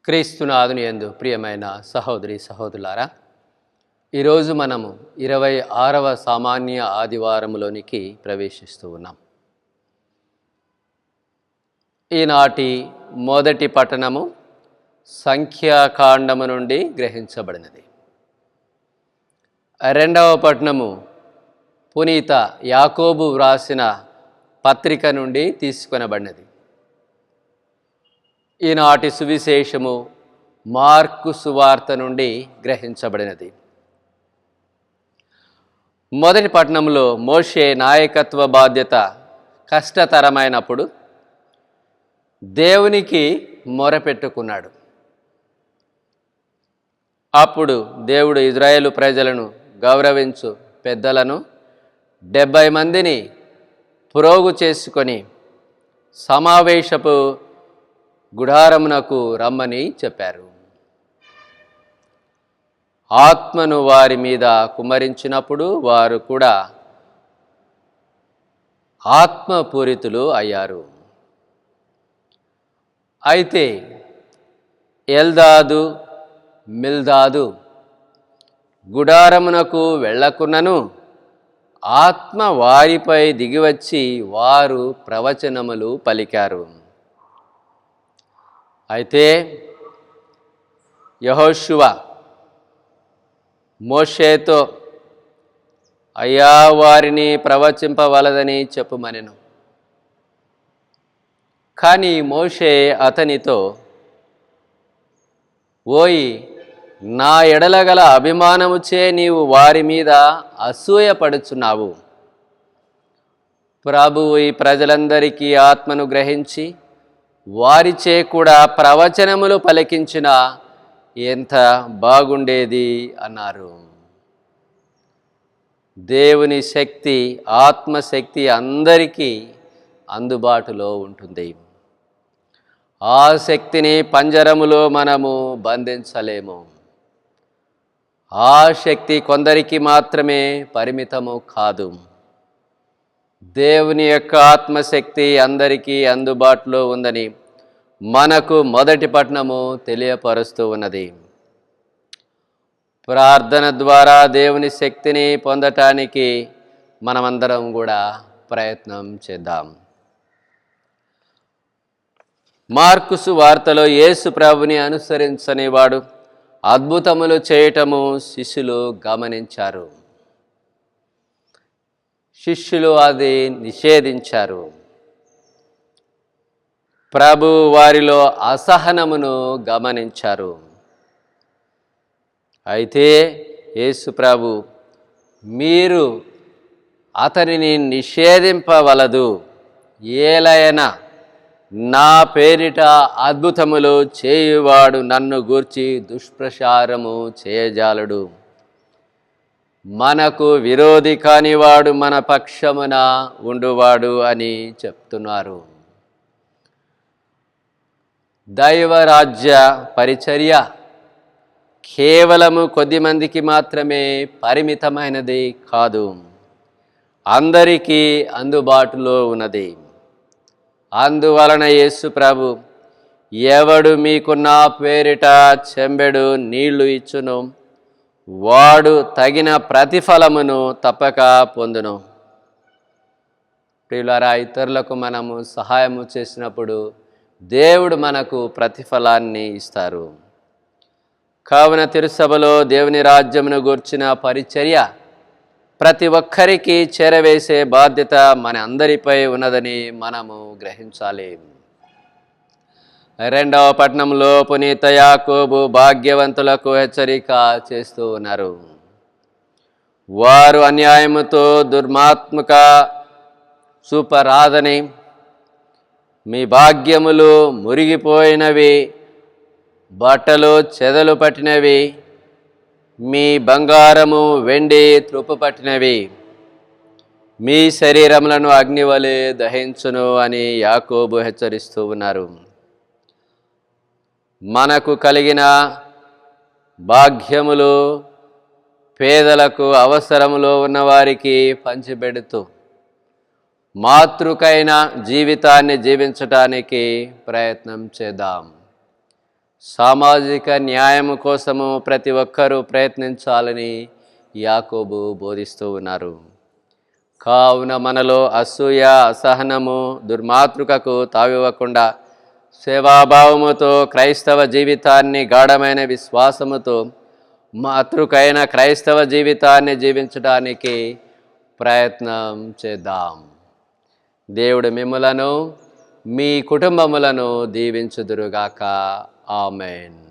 క్రీస్తునాథుని యందు ప్రియమైన సహోదరి సహోదరులారా, ఈరోజు మనము 26వ సామాన్య ఆదివారములోనికి ప్రవేశిస్తూ ఉన్నాం. ఈనాటి మొదటి పట్టణము సంఖ్యాకాండము నుండి గ్రహించబడినది. రెండవ పట్టణము పునీత యాకోబు వ్రాసిన పత్రిక నుండి తీసుకొనబడినది. ఈనాటి సువిశేషము మార్కు సువార్త నుండి గ్రహించబడినది. మొదటి పట్టణంలో మోషే నాయకత్వ బాధ్యత కష్టతరమైనప్పుడు దేవునికి మొరపెట్టుకున్నాడు. అప్పుడు దేవుడు ఇజ్రాయేలు ప్రజలను గౌరవించు పెద్దలను 70 మందిని ప్రోగు చేసుకొని సమావేశపు గుడారమునకు రమ్మని చెప్పారు. ఆత్మను వారి మీద కుమ్మరించినప్పుడు వారు కూడా ఆత్మపూరితులు అయ్యారు. అయితే ఎల్దాదు మిల్దాదు గుడారమునకు వెళ్ళకున్నను ఆత్మ వారిపై దిగివచ్చి వారు ప్రవచనములు పలికారు. అయితే యెహోషువ మోషేతో, అయ్యా, వారిని ప్రవచింపవలదని చెప్పుమనెను. కానీ మోషే అతనితో, ఓయి, నా ఎడలగల అభిమానముచే నీవు వారి మీద అసూయపడుచున్నావు. ప్రభువు ఈ ప్రజలందరికీ ఆత్మను గ్రహించి వారిచే కూడా ప్రవచనములు పలికించిన ఎంత బాగుండేది అన్నారు. దేవుని శక్తి, ఆత్మశక్తి అందరికీ అందుబాటులో ఉంటుంది. ఆ శక్తిని పంజరములో మనము బంధించలేము. ఆ శక్తి కొందరికి మాత్రమే పరిమితము కాదు. దేవుని యొక్క ఆత్మశక్తి అందరికీ అందుబాటులో ఉందని మనకు మొదటి పట్టణము తెలియపరుస్తూ ఉన్నది. ప్రార్థన ద్వారా దేవుని శక్తిని పొందటానికి మనమందరం కూడా ప్రయత్నం చేద్దాం. మార్కు సువార్తలో యేసు ప్రభుని అనుసరించనివాడు అద్భుతములు చేయటము శిష్యులు గమనించారు. శిష్యులు అది నిషేధించారు. ప్రభు వారిలో అసహనమును గమనించారు. అయితే యేసు ప్రభు, మీరు అతనిని నిషేధింపవలదు, ఏలయనా నా పేరిట అద్భుతములు చేయువాడు నన్ను గూర్చి దుష్ప్రచారము చేయజాలడు. మనకు విరోధి కానివాడు మన పక్షమున ఉండువాడు అని చెప్తున్నారు. దైవరాజ్య పరిచర్య కేవలము కొద్దిమందికి మాత్రమే పరిమితమైనది కాదు, అందరికీ అందుబాటులో ఉన్నది. అందువలన యేసు ప్రభు, ఎవడు మీకు నా పేరిట చెంబెడు నీళ్లు ఇచ్చును వాడు తగిన ప్రతిఫలమును తప్పక పొందును. ప్రియులారా, ఇతరులకు మనము సహాయము చేసినప్పుడు దేవుడు మనకు ప్రతిఫలాన్ని ఇస్తారు. కావున తిరుసభలో దేవుని రాజ్యమును గూర్చిన పరిచర్య ప్రతి ఒక్కరికి చేరవేసే బాధ్యత మన అందరిపై ఉన్నదని మనము గ్రహించాలి. రెండవ పట్టణంలో పునీత యాకోబు భాగ్యవంతులకు హెచ్చరిక చేస్తూ ఉన్నారు. వారు అన్యాయముతో దుర్మాత్మక చూపరాదని, మీ భాగ్యములు మురిగిపోయినవి, బట్టలు చెదలు పట్టినవి, మీ బంగారము వెండి త్రుప్పు పట్టినవి, మీ శరీరములను అగ్నివలె దహించును అని యాకోబు హెచ్చరిస్తూ ఉన్నారు. మనకు కలిగిన భాగ్యములు పేదలకు, అవసరములో ఉన్నవారికి పంచిపెడుతూ మాతృకైన జీవితాన్ని జీవించటానికి ప్రయత్నం చేద్దాం. సామాజిక న్యాయం కోసము ప్రతి ఒక్కరూ ప్రయత్నించాలని యాకోబు బోధిస్తూ ఉన్నారు. కావున మనలో అసూయ, అసహనము, దుర్మాతృకకు తావివ్వకుండా సేవాభావముతో క్రైస్తవ జీవితాన్ని, గాఢమైన విశ్వాసముతో మాతృకైన క్రైస్తవ జీవితాన్ని జీవించడానికి ప్రయత్నం చేద్దాం. దేవుడు మిమ్ములను, మీ కుటుంబములను దీవించుదురుగాక. ఆమెన్.